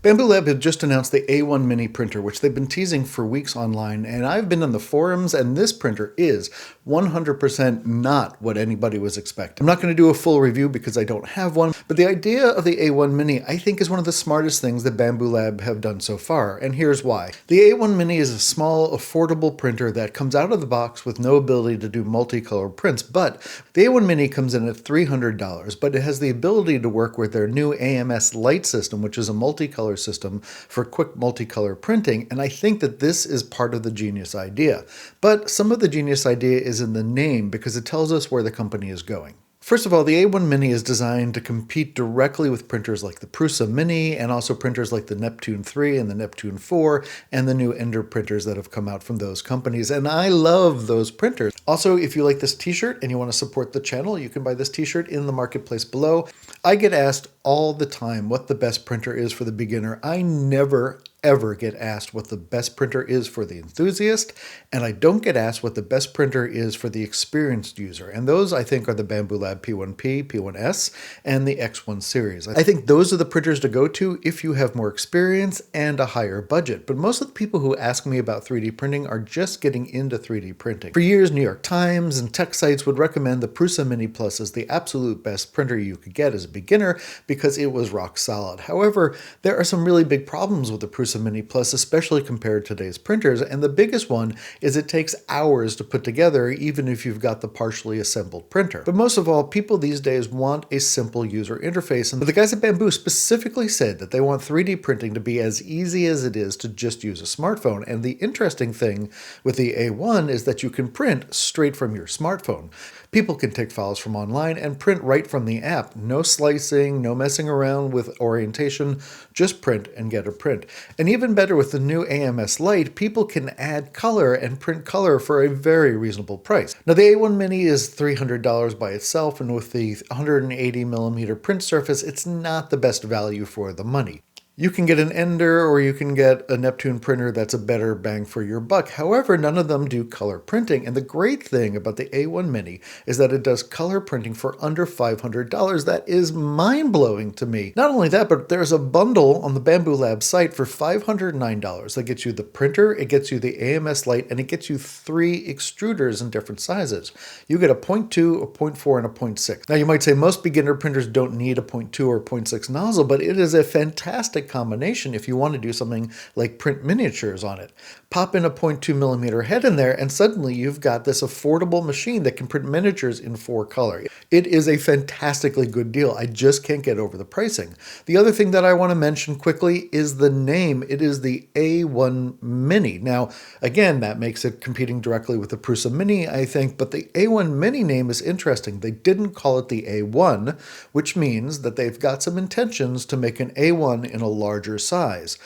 Bambu Lab had just announced the A1 Mini printer, which they've been teasing for weeks online, and I've been in the forums, and this printer is 100% not what anybody was expecting. I'm not going to do a full review because I don't have one, but the idea of the A1 Mini I think is one of the smartest things that Bambu Lab have done so far, and here's why. The A1 Mini is a small, affordable printer that comes out of the box with no ability to do multicolor prints, but the A1 Mini comes in at $300, but it has the ability to work with their new AMS Lite system, which is a multicolor system for quick multicolor printing, and I think that this is part of the genius idea. But some of the genius idea is in the name because it tells us where the company is going. First of all, the A1 Mini is designed to compete directly with printers like the Prusa Mini and also printers like the Neptune 3 and the Neptune 4 and the new Ender printers that have come out from those companies. And I love those printers. Also, if you like this t-shirt and you want to support the channel, you can buy this t-shirt in the marketplace below. I get asked all the time what the best printer is for the beginner. I never ever get asked what the best printer is for the enthusiast, and I don't get asked what the best printer is for the experienced user. And those, I think, are the Bambu Lab P1P, P1S, and the X1 series. I think those are the printers to go to if you have more experience and a higher budget. But most of the people who ask me about 3D printing are just getting into 3D printing. For years, New York Times and tech sites would recommend the Prusa Mini Plus as the absolute best printer you could get as a beginner because it was rock solid. However, there are some really big problems with the Prusa Mini Plus, especially compared to today's printers, and the biggest one is it takes hours to put together even if you've got the partially assembled printer. But most of all, people these days want a simple user interface, and the guys at Bambu specifically said that they want 3D printing to be as easy as it is to just use a smartphone. And the interesting thing with the A1 is that you can print straight from your smartphone. People can take files from online and print right from the app. No slicing, no messing around with orientation, just print and get a print. And even better, with the new AMS Lite, people can add color and print color for a very reasonable price. Now, the A1 Mini is $300 by itself, and with the 180mm print surface, it's not the best value for the money. You can get an Ender or you can get a Neptune printer that's a better bang for your buck. However, none of them do color printing. And the great thing about the A1 Mini is that it does color printing for under $500. That is mind-blowing to me. Not only that, but there's a bundle on the Bambu Lab site for $509 that gets you the printer, it gets you the AMS Lite, and it gets you 3 extruders in different sizes. You get a 0.2, a 0.4, and a 0.6. Now, you might say most beginner printers don't need a 0.2 or 0.6 nozzle, but it is a fantastic combination if you want to do something like print miniatures on it. Pop in a 0.2mm head in there and suddenly you've got this affordable machine that can print miniatures in 4 color. It is a fantastically good deal. I just can't get over the pricing. The other thing that I want to mention quickly is the name. It is the A1 Mini. Now, again, that makes it competing directly with the Prusa Mini, I think, but the A1 Mini name is interesting. They didn't call it the A1, which means that they've got some intentions to make an A1 in a larger size.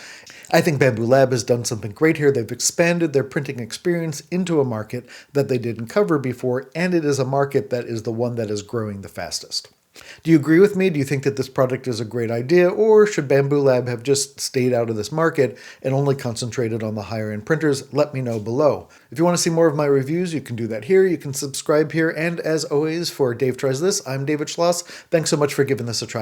I think Bambu Lab has done something great here. They've expanded their printing experience into a market that they didn't cover before, and it is a market that is the one that is growing the fastest. Do you agree with me? Do you think that this product is a great idea, or should Bambu Lab have just stayed out of this market and only concentrated on the higher end printers? Let me know below. If you want to see more of my reviews, you can do that here. You can subscribe here, and as always, for Dave Tries This, I'm David Schloss. Thanks so much for giving this a try.